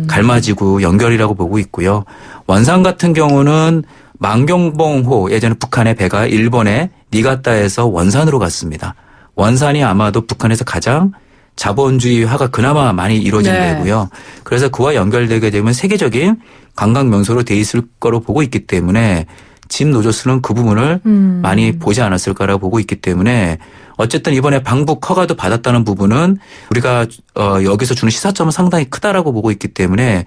갈마지구 연결이라고 보고 있고요. 원산 같은 경우는 망경봉호 예전에 북한의 배가 일본의 니가타에서 원산으로 갔습니다. 원산이 아마도 북한에서 가장 자본주의화가 그나마 많이 이루어진 네. 데고요. 그래서 그와 연결되게 되면 세계적인 관광 명소로 돼 있을 거로 보고 있기 때문에 집 노조스는 그 부분을 많이 보지 않았을까라고 보고 있기 때문에 어쨌든 이번에 방북 허가도 받았다는 부분은 우리가 여기서 주는 시사점은 상당히 크다라고 보고 있기 때문에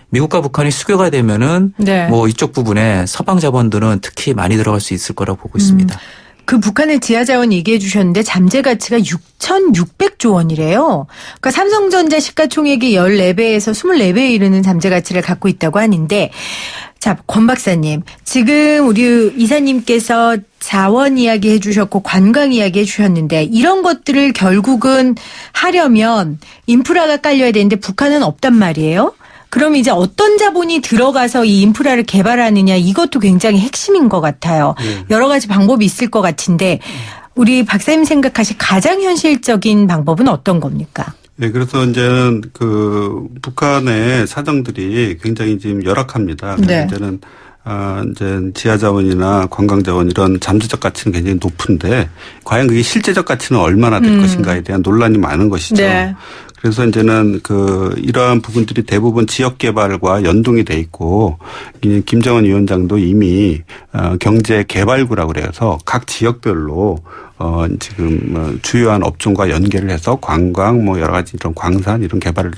미국과 북한이 수교가 되면은 네. 뭐 이쪽 부분에 서방 자본들은 특히 많이 들어갈 수 있을 거라고 보고 있습니다. 그 북한의 지하자원 얘기해 주셨는데 잠재 가치가 6,600조 원이래요. 그러니까 삼성전자 시가총액이 14배에서 24배에 이르는 잠재 가치를 갖고 있다고 하는데 자, 권 박사님. 지금 우리 이사님께서 자원 이야기 해 주셨고 관광 이야기 해 주셨는데 이런 것들을 결국은 하려면 인프라가 깔려야 되는데 북한은 없단 말이에요. 그럼 이제 어떤 자본이 들어가서 이 인프라를 개발하느냐 이것도 굉장히 핵심인 것 같아요. 여러 가지 방법이 있을 것 같은데 우리 박사님 생각하실 가장 현실적인 방법은 어떤 겁니까? 네, 그래서 이제는 그 북한의 사정들이 굉장히 지금 열악합니다. 네. 이제는 이제 지하자원이나 관광자원 이런 잠재적 가치는 굉장히 높은데 과연 그게 실제적 가치는 얼마나 될 것인가에 대한 논란이 많은 것이죠. 네. 그래서 이제는 이러한 부분들이 대부분 지역 개발과 연동이 돼 있고 김정은 위원장도 이미 경제 개발구라고 그래서 각 지역별로 지금 주요한 업종과 연계를 해서 관광 뭐 여러 가지 이런 광산 이런 개발을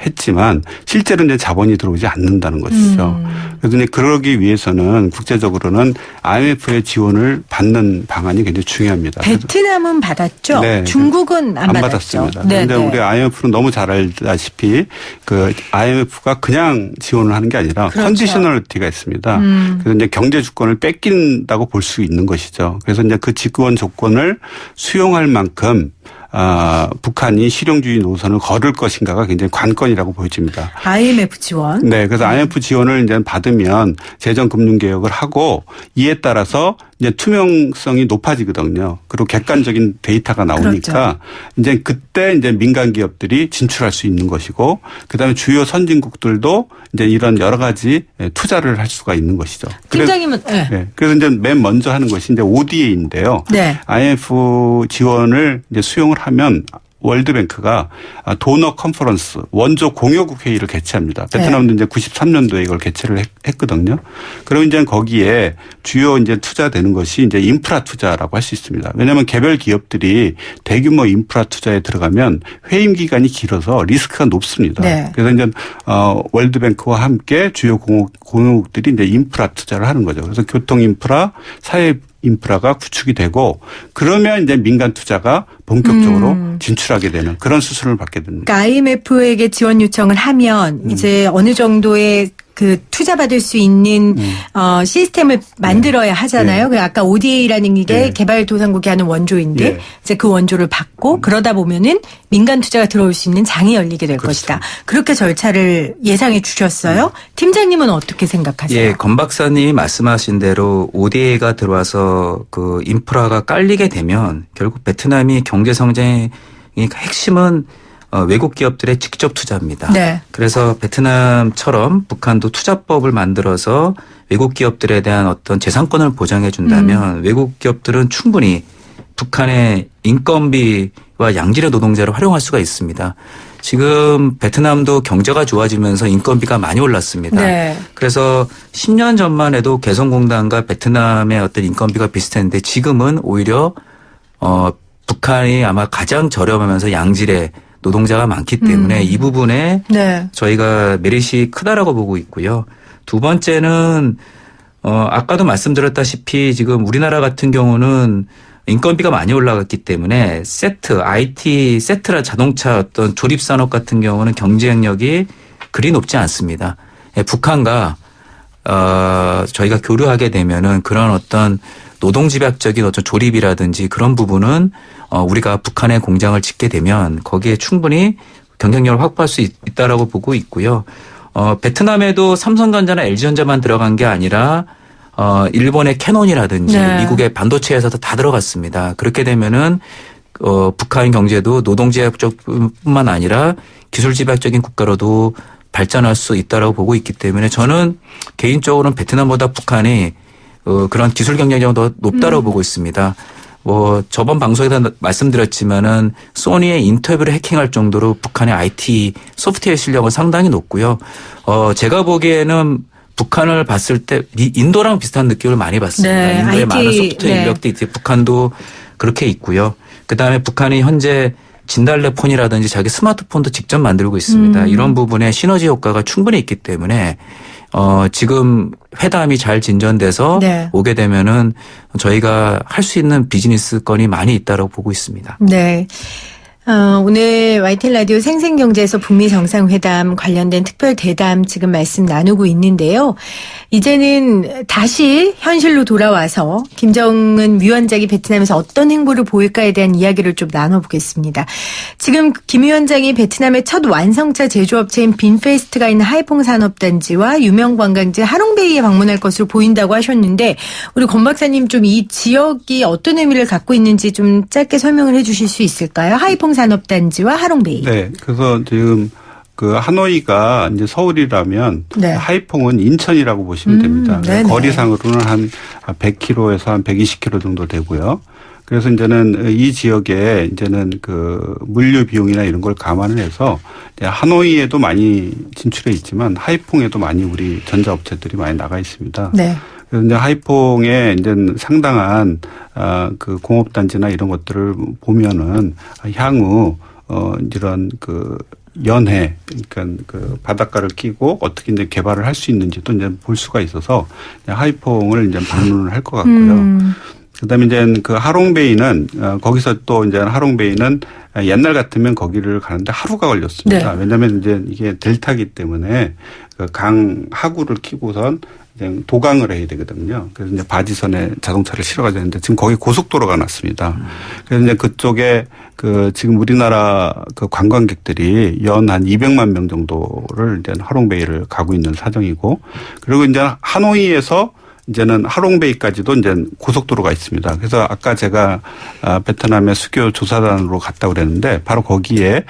했지만 실제로 이제 자본이 들어오지 않는다는 것이죠. 그래서 이제 그러기 위해서는 국제적으로는 IMF의 지원을 받는 방안이 굉장히 중요합니다. 베트남은 받았죠. 네. 중국은 안 받았죠. 받았습니다. 그런데 우리 IMF는 너무 잘 알다시피 그 IMF가 그냥 지원을 하는 게 아니라 그렇죠. 컨디셔널리티가 있습니다. 그래서 이제 경제 주권을 뺏긴다고 볼 수 있는 것이죠. 그래서 이제 그 지원 조건을 수용할 만큼 북한이 실용주의 노선을 걸을 것인가가 굉장히 관건이라고 보여집니다. IMF 지원. 네, 그래서 IMF 지원을 이제 받으면 재정 금융 개혁을 하고 이에 따라서 이제 투명성이 높아지거든요. 그리고 객관적인 데이터가 나오니까 그렇죠. 이제 그때 이제 민간 기업들이 진출할 수 있는 것이고 그다음에 주요 선진국들도 이제 이런 여러 가지 투자를 할 수가 있는 것이죠. 팀장님은 네. 네. 그래서 이제 맨 먼저 하는 것이 이제 ODA인데요. 네. IMF 지원을 이제 수용을 하면 월드뱅크가 도너 컨퍼런스 원조 공여국 회의를 개최합니다. 베트남도 이제 93년도에 이걸 개최를 했거든요. 그럼 이제 거기에 주요 이제 투자되는 것이 이제 인프라 투자라고 할 수 있습니다. 왜냐하면 개별 기업들이 대규모 인프라 투자에 들어가면 회임 기간이 길어서 리스크가 높습니다. 네. 그래서 이제 월드뱅크와 함께 주요 공여국들이 이제 인프라 투자를 하는 거죠. 그래서 교통 인프라, 사회 인프라가 구축이 되고 그러면 이제 민간 투자가 본격적으로 진출하게 되는 그런 수순을 받게 됩니다. 그러니까 IMF에게 지원 요청을 하면 이제 어느 정도의 그 투자 받을 수 있는 시스템을 만들어야 하잖아요. 그 아까 ODA라는 게 개발도상국이 하는 원조인데 이제 그 원조를 받고 그러다 보면은 민간 투자가 들어올 수 있는 장이 열리게 될 것이다. 그렇게 절차를 예상해 주셨어요. 팀장님은 어떻게 생각하세요? 예, 권 박사님이 말씀하신 대로 ODA가 들어와서 그 인프라가 깔리게 되면 결국 베트남이 경제 성장의 핵심은 외국 기업들의 직접 투자입니다. 네. 그래서 베트남처럼 북한도 투자법을 만들어서 외국 기업들에 대한 어떤 재산권을 보장해 준다면 외국 기업들은 충분히 북한의 인건비와 양질의 노동자를 활용할 수가 있습니다. 지금 베트남도 경제가 좋아지면서 인건비가 많이 올랐습니다. 네. 그래서 10년 전만 해도 개성공단과 베트남의 어떤 인건비가 비슷했는데 지금은 오히려 북한이 아마 가장 저렴하면서 양질의 노동자가 많기 때문에 이 부분에 네. 저희가 메리트이 크다라고 보고 있고요. 두 번째는 아까도 말씀드렸다시피 지금 우리나라 같은 경우는 인건비가 많이 올라갔기 때문에 IT 세트라 자동차 어떤 조립 산업 같은 경우는 경쟁력이 그리 높지 않습니다. 북한과 저희가 교류하게 되면은 그런 어떤 노동집약적인 어떤 조립이라든지 그런 부분은 우리가 북한에 공장을 짓게 되면 거기에 충분히 경쟁력을 확보할 수 있다라고 보고 있고요. 베트남에도 삼성전자나 LG전자만 들어간 게 아니라 일본의 캐논이라든지 네. 미국의 반도체 회사도 다 들어갔습니다. 그렇게 되면은 북한 경제도 노동제약적뿐만 아니라 기술집약적인 국가로도 발전할 수 있다라고 보고 있기 때문에 저는 개인적으로는 베트남보다 북한이 그런 기술 경쟁력이 더 높다라고 보고 있습니다. 저번 방송에서 말씀드렸지만은 소니의 인터뷰를 해킹할 정도로 북한의 IT 소프트웨어 실력은 상당히 높고요. 제가 보기에는 북한을 봤을 때 인도랑 비슷한 느낌을 많이 받습니다. 네, 인도에 IT, 많은 소프트웨어 인력도 있고 북한도 그렇게 있고요. 그다음에 북한이 현재 진달래 폰이라든지 자기 스마트폰도 직접 만들고 있습니다. 이런 부분에 시너지 효과가 충분히 있기 때문에 지금 회담이 잘 진전돼서 네. 오게 되면은 저희가 할 수 있는 비즈니스 건이 많이 있다고 보고 있습니다. 네. 오늘 YTN 라디오 생생경제에서 북미 정상회담 관련된 특별 대담 지금 말씀 나누고 있는데요. 이제는 다시 현실로 돌아와서 김정은 위원장이 베트남에서 어떤 행보를 보일까에 대한 이야기를 좀 나눠보겠습니다. 지금 김 위원장이 베트남의 첫 완성차 제조업체인 빈페스트가 있는 하이퐁 산업단지와 유명 관광지 하롱베이에 방문할 것으로 보인다고 하셨는데 우리 권 박사님 좀 이 지역이 어떤 의미를 갖고 있는지 좀 짧게 설명을 해 주실 수 있을까요? 하이퐁 산업단지와 하롱베이. 네. 그래서 지금 그 하노이가 이제 서울이라면 네. 하이퐁은 인천이라고 보시면 됩니다. 네네. 거리상으로는 한 100km에서 한 120km 정도 되고요. 그래서 이제는 이 지역에 이제는 그 물류 비용이나 이런 걸 감안을 해서 하노이에도 많이 진출해 있지만 하이퐁에도 많이 우리 전자업체들이 많이 나가 있습니다. 네. 그래서 이제 하이퐁에 이제 상당한 그 공업단지나 이런 것들을 보면은 향후 이런 그 연해, 그러니까 그 바닷가를 끼고 어떻게 이제 개발을 할 수 있는지도 이제 볼 수가 있어서 하이퐁을 이제 방문을 할 것 같고요. 그다음에 이제 그 하롱베이는 거기서 또 이제 하롱베이는 옛날 같으면 거기를 가는데 하루가 걸렸습니다. 네. 왜냐하면 이제 이게 델타기 때문에 그 강 하구를 끼고선 도강을 해야 되거든요. 그래서 이제 바지선에 자동차를 실어가야 되는데 지금 거기 고속도로가 났습니다. 그래서 이제 그쪽에 그 지금 우리나라 그 관광객들이 연 한 200만 명 정도를 이제 하롱베이를 가고 있는 사정이고 그리고 이제 하노이에서 이제는 하롱베이까지도 이제 고속도로가 있습니다. 그래서 아까 제가 베트남의 수교 조사단으로 갔다고 그랬는데 바로 거기에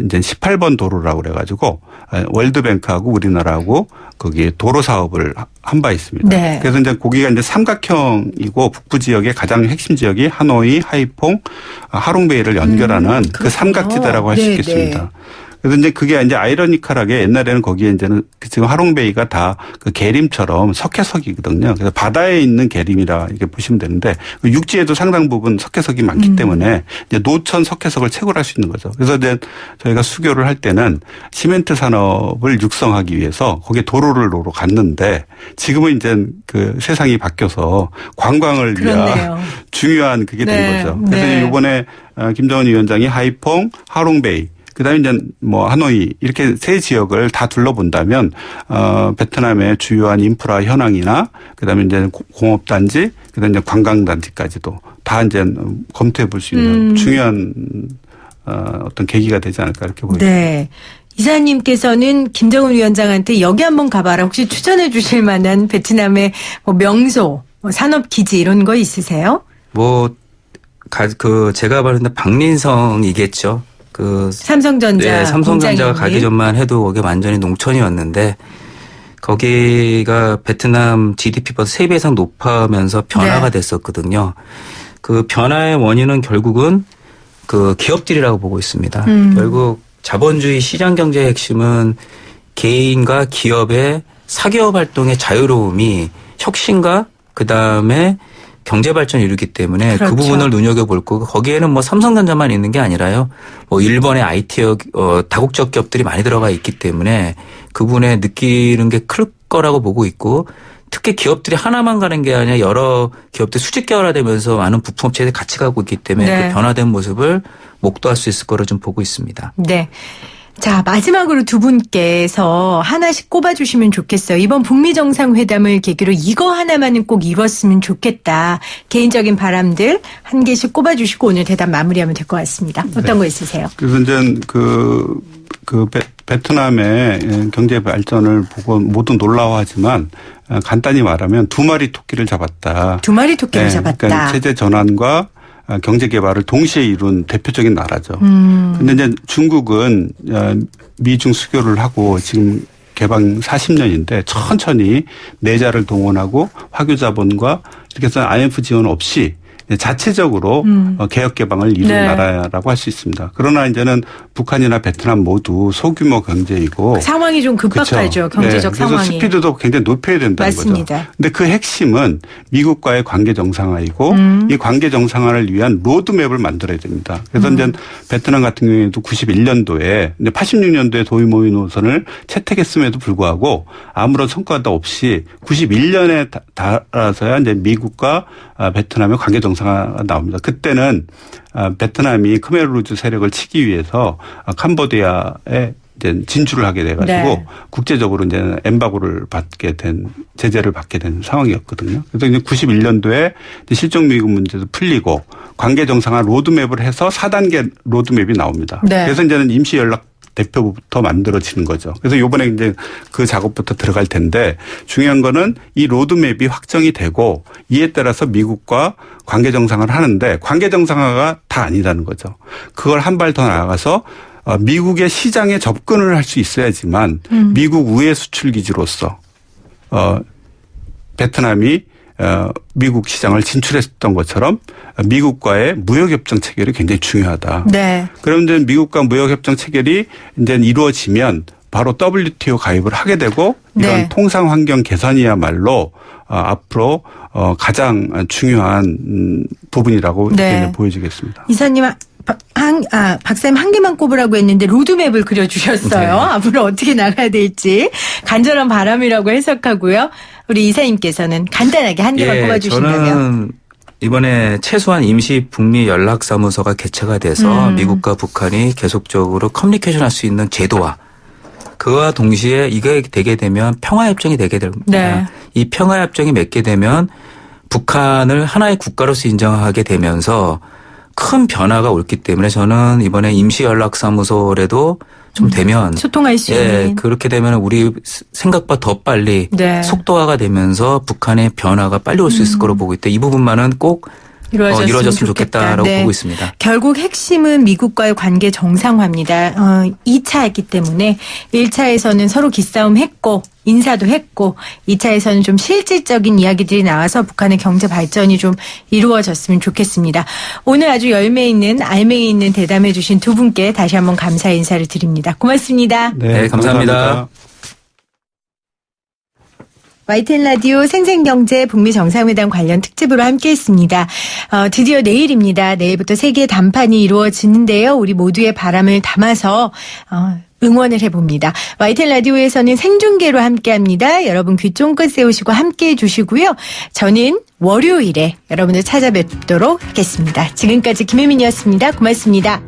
이제 18번 도로라고 그래가지고 월드뱅크하고 우리나라하고 거기 도로 사업을 한 바 있습니다. 네. 그래서 이제 거기가 이제 삼각형이고 북부 지역의 가장 핵심 지역이 하노이, 하이퐁, 하롱베이를 연결하는 그 삼각지대라고 할 수 있겠습니다. 그래서 이제 그게 이제 아이러니컬하게 옛날에는 거기에 이제는 지금 하롱베이가 다 그 계림처럼 석회석이거든요. 그래서 바다에 있는 계림이라 이렇게 보시면 되는데 육지에도 상당 부분 석회석이 많기 때문에 이제 노천 석회석을 채굴할 수 있는 거죠. 그래서 이제 저희가 수교를 할 때는 시멘트 산업을 육성하기 위해서 거기에 도로를 놓으러 갔는데 지금은 이제 그 세상이 바뀌어서 관광을 그렇네요. 위한 중요한 그게 네. 된 거죠. 그래서 네. 이번에 김정은 위원장이 하이퐁, 하롱베이 그다음에 이제 뭐 하노이 이렇게 세 지역을 다 둘러본다면 베트남의 주요한 인프라 현황이나 그다음에 이제 공업단지 그다음에 이제 관광단지까지도 다 이제 검토해 볼 수 있는 중요한 어떤 계기가 되지 않을까 이렇게 보입니다. 네. 이사님께서는 김정은 위원장한테 여기 한번 가봐라. 혹시 추천해 주실 만한 베트남의 뭐 명소, 뭐 산업기지 이런 거 있으세요? 제가 봤는데 박린성이겠죠. 삼성전자. 네, 삼성전자가 공장이. 가기 전만 해도 거기 완전히 농촌이었는데 거기가 베트남 GDP보다 3배 이상 높아면서 변화가 네. 됐었거든요. 그 변화의 원인은 결국은 그 기업들이라고 보고 있습니다. 결국 자본주의 시장 경제의 핵심은 개인과 기업의 사기업 활동의 자유로움이 혁신과 그다음에 경제 발전을 이루기 때문에 그렇죠. 그 부분을 눈여겨볼 거고 거기에는 뭐 삼성전자만 있는 게 아니라요. 뭐 일본의 IT 다국적 기업들이 많이 들어가 있기 때문에 그 부분에 느끼는 게 클 거라고 보고 있고 특히 기업들이 하나만 가는 게 아니라 여러 기업들이 수직 개발화되면서 많은 부품업체들이 같이 가고 있기 때문에 네. 그 변화된 모습을 목도할 수 있을 거로 좀 보고 있습니다. 네. 자, 마지막으로 두 분께서 하나씩 꼽아주시면 좋겠어요. 이번 북미 정상회담을 계기로 이거 하나만은 꼭 이뤘으면 좋겠다. 개인적인 바람들 한 개씩 꼽아주시고 오늘 대답 마무리하면 될 것 같습니다. 어떤 거 있으세요? 그래서 이제 베트남의 경제 발전을 보고 모두 놀라워하지만 간단히 말하면 두 마리 토끼를 잡았다. 두 마리 토끼를 잡았다. 그러니까 체제 전환과 경제 개발을 동시에 이룬 대표적인 나라죠. 근데 이제 중국은 미중 수교를 하고 지금 개방 40년인데 천천히 내자를 동원하고 화교 자본과 이렇게 해서 IMF 지원 없이 자체적으로 개혁 개방을 이룬 나라라고 할 수 있습니다. 그러나 이제는 북한이나 베트남 모두 소규모 경제이고 상황이 좀 급박하죠. 경제적 그래서 상황이. 스피드도 굉장히 높여야 된다는 맞습니다. 거죠. 근데 그 핵심은 미국과의 관계 정상화이고 이 관계 정상화를 위한 로드맵을 만들어야 됩니다. 그래서 이제 베트남 같은 경우에도 91년도에 86년도에 도이모이 노선을 채택했음에도 불구하고 아무런 성과도 없이 91년에 달아서야 이제 미국과 베트남의 관계 정상화가 나옵니다. 그때는 베트남이 크메르루즈 세력을 치기 위해서 캄보디아에 이제 진출을 하게 돼가지고 국제적으로 이제 엠바고를 받게 된 제재를 받게 된 상황이었거든요. 그래서 이제 91년도에 실종 미국 문제도 풀리고 관계 정상화 로드맵을 해서 4단계 로드맵이 나옵니다. 그래서 이제는 임시 연락 대표부터 만들어지는 거죠. 그래서 이번에 이제 그 작업부터 들어갈 텐데 중요한 거는 이 로드맵이 확정이 되고 이에 따라서 미국과 관계 정상화를 하는데 관계 정상화가 다 아니라는 거죠. 그걸 한 발 더 나아가서 미국의 시장에 접근을 할 수 있어야지만 미국 우회 수출 기지로서 베트남이 미국 시장을 진출했던 것처럼 미국과의 무역협정 체결이 굉장히 중요하다. 그런데 미국과 무역협정 체결이 이제 이루어지면 바로 WTO 가입을 하게 되고 이런 통상 환경 개선이야말로 앞으로 가장 중요한 부분이라고 보여지겠습니다. 이사님 박사님 한 개만 꼽으라고 했는데 로드맵을 그려주셨어요. 앞으로 어떻게 나가야 될지 간절한 바람이라고 해석하고요. 우리 이사님께서는 간단하게 한 개만 꼽아주신다면. 저는 이번에 최소한 임시 북미 연락사무소가 개최가 돼서 미국과 북한이 계속적으로 커뮤니케이션할 수 있는 제도화. 그와 동시에 이게 되게 되면 평화협정이 되게 됩니다. 이 평화협정이 맺게 되면 북한을 하나의 국가로서 인정하게 되면서 큰 변화가 옳기 때문에 저는 이번에 임시연락사무소라도 좀 되면 소통할 수 있는. 그렇게 되면 우리 생각보다 더 빨리 속도화가 되면서 북한의 변화가 빨리 올 수 있을 거로 보고 있다. 이 부분만은 꼭 이루어졌으면 좋겠다라고 보고 있습니다. 결국 핵심은 미국과의 관계 정상화입니다. 2차였기 때문에 1차에서는 서로 기싸움 했고 인사도 했고 2차에서는 좀 실질적인 이야기들이 나와서 북한의 경제 발전이 좀 이루어졌으면 좋겠습니다. 오늘 아주 열매 있는 알맹이 있는 대담해 주신 두 분께 다시 한번 감사 인사를 드립니다. 고맙습니다. 네, 감사합니다. YTN 라디오 생생경제 북미 정상회담 관련 특집으로 함께했습니다. 드디어 내일입니다. 내일부터 세계 담판이 이루어지는데요. 우리 모두의 바람을 담아서 응원을 해봅니다. YTN 라디오에서는 생중계로 함께합니다. 여러분 귀 쫑긋 세우시고 함께해 주시고요. 저는 월요일에 여러분을 찾아뵙도록 하겠습니다. 지금까지 김혜민이었습니다. 고맙습니다.